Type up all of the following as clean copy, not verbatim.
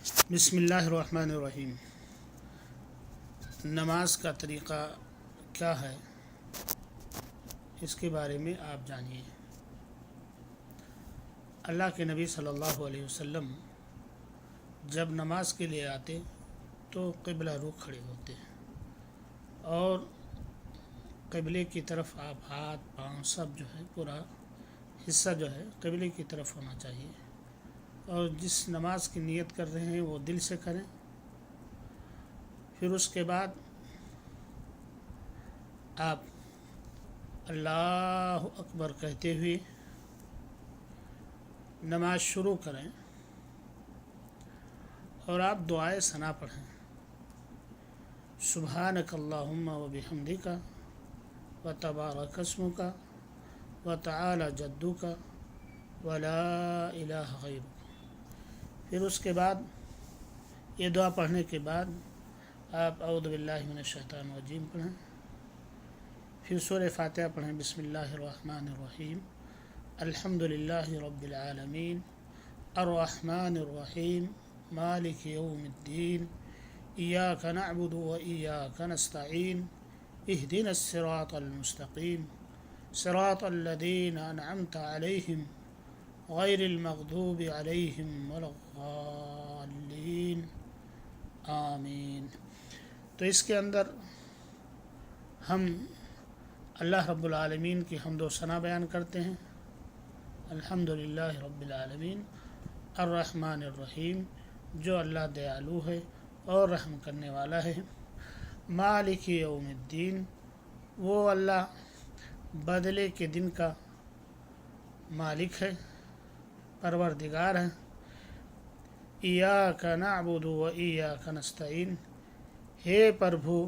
بسم اللہ الرحمن الرحیم۔ نماز کا طریقہ کیا ہے، اس کے بارے میں آپ جانیے۔ اللہ کے نبی صلی اللہ علیہ وسلم جب نماز کے لیے آتے تو قبلہ رخ کھڑے ہوتے اور قبلے کی طرف آپ ہاتھ پاؤں سب جو ہے پورا حصہ جو ہے قبلے کی طرف ہونا چاہیے، اور جس نماز کی نیت کر رہے ہیں وہ دل سے کریں۔ پھر اس کے بعد آپ اللہ اکبر کہتے ہوئے نماز شروع کریں، اور آپ دعائے ثنا پڑھیں۔ سبحانک اللہم و بحمدک و تبارک اسمک و تعالی جدک و لا الہ غیرک۔ پھر اس کے بعد یہ دعا پڑھنے کے بعد آپ اعوذ باللہ من الشیطان الرجیم پڑھیں، پھر سورہ فاتحہ پڑھیں۔ بسم اللہ الرحمن الرحیم، الحمد للہ رب العالمین، الرحمن الرحیم، مالک یوم الدین، ایاک نعبد و ایاک نستعین، اہدنا الصراط المستقیم، صراط الذین انعمت علیہم غیر المغضوب علیہم ولا الضالین، آمین۔ تو اس کے اندر ہم اللہ رب العالمین کی حمد و ثنا بیان کرتے ہیں۔ الحمدللہ رب العالمین الرحمن الرحیم، جو اللہ دیالو ہے اور رحم کرنے والا ہے۔ مالک یوم الدین، وہ اللہ بدلے کے دن کا مالک ہے، پروردگار ہے۔ ایاک نعبد و ایاک نستعین، ہے پربھو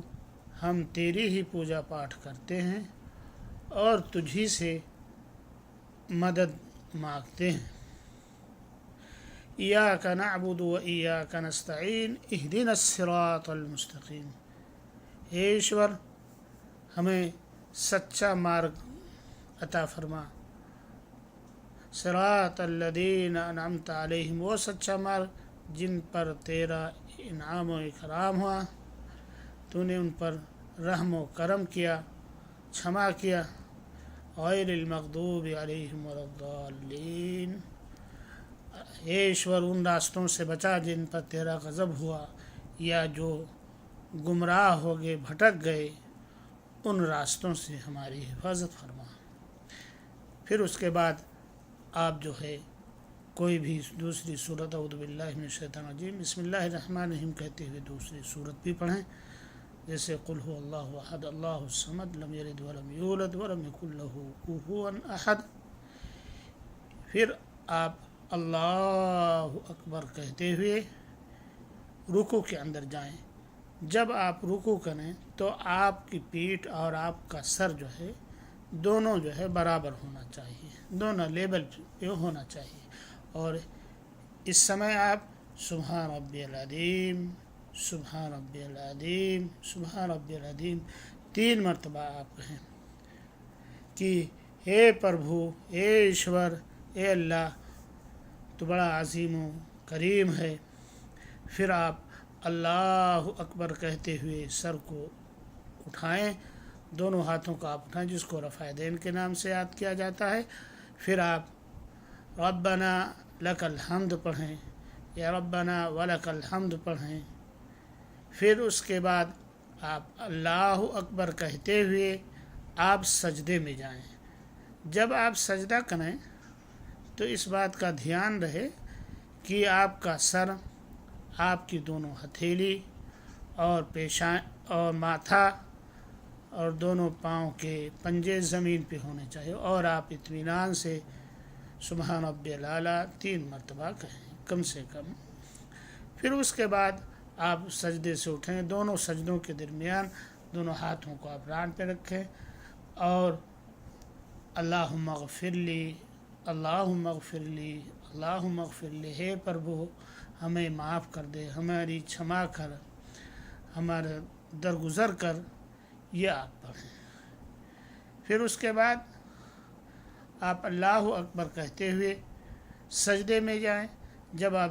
ہم تیری ہی پوجا پاٹ کرتے ہیں اور تجھی سے مدد مانگتے ہیں۔ ایاک نعبد و ایاک نستعین، اہدنا الصراط المستقیم، ہے ایشور ہمیں سچا مارگ عطا فرما۔ صراط الذین انعمت علیہم، وہ سچا مارگ جن پر تیرا انعام و اکرام ہوا، تو نے ان پر رحم و کرم کیا، چھما کیا۔ غیر المغضوب علیہم ولا الضالین، اے ایشور ان راستوں سے بچا جن پر تیرا غضب ہوا، یا جو گمراہ ہو گئے بھٹک گئے، ان راستوں سے ہماری حفاظت فرما۔ پھر اس کے بعد آپ جو ہے کوئی بھی دوسری صورت اعوذ باللہ من الشیطان الرجیم بسم اللہ الرحمن الرحیم کہتے ہوئے دوسری صورت بھی پڑھیں، جیسے قل هو اللہ احد اللہ الصمد لم یلد ولم یولد ولم یکن له کفوا احد۔ پھر آپ اللہ اکبر کہتے ہوئے رکوع کے اندر جائیں۔ جب آپ رکوع کریں تو آپ کی پیٹھ اور آپ کا سر جو ہے دونوں جو ہے برابر ہونا چاہیے، دونوں لیول پہ ہونا چاہیے، اور اس سمے آپ سبحان ربی العظیم، سبحان ربی العظیم، سبحان ربی العظیم 3 مرتبہ آپ کہیں کہ اے پربھو، اے ایشور، اے اللہ تو بڑا عظیم و کریم ہے۔ پھر آپ اللہ اکبر کہتے ہوئے سر کو اٹھائیں، دونوں ہاتھوں کو آپ اٹھائیں، جس کو رفع دین کے نام سے یاد کیا جاتا ہے۔ پھر آپ ربنا لک الحمد پڑھیں یا ربنا ولک الحمد پڑھیں۔ پھر اس کے بعد آپ اللہ اکبر کہتے ہوئے آپ سجدے میں جائیں۔ جب آپ سجدہ کریں تو اس بات کا دھیان رہے کہ آپ کا سر، آپ کی دونوں ہتھیلی اور پیشان اور ماتھا اور دونوں پاؤں کے پنجے زمین پہ ہونے چاہیے، اور آپ اطمینان سے سبحان ربی الاعلیٰ 3 مرتبہ کہیں کم سے کم۔ پھر اس کے بعد آپ سجدے سے اٹھیں، دونوں سجدوں کے درمیان دونوں ہاتھوں کو آپ ران پہ رکھیں، اور اللہم اغفر لی، اللہم اغفر لی، اللہم اغفر لی، ہے پربھو ہمیں معاف کر دے، ہماری چھما کر، ہمارا درگزر کر، یہ آپ پڑھیں۔ پھر اس کے بعد آپ اللہ اکبر کہتے ہوئے سجدے میں جائیں۔ جب آپ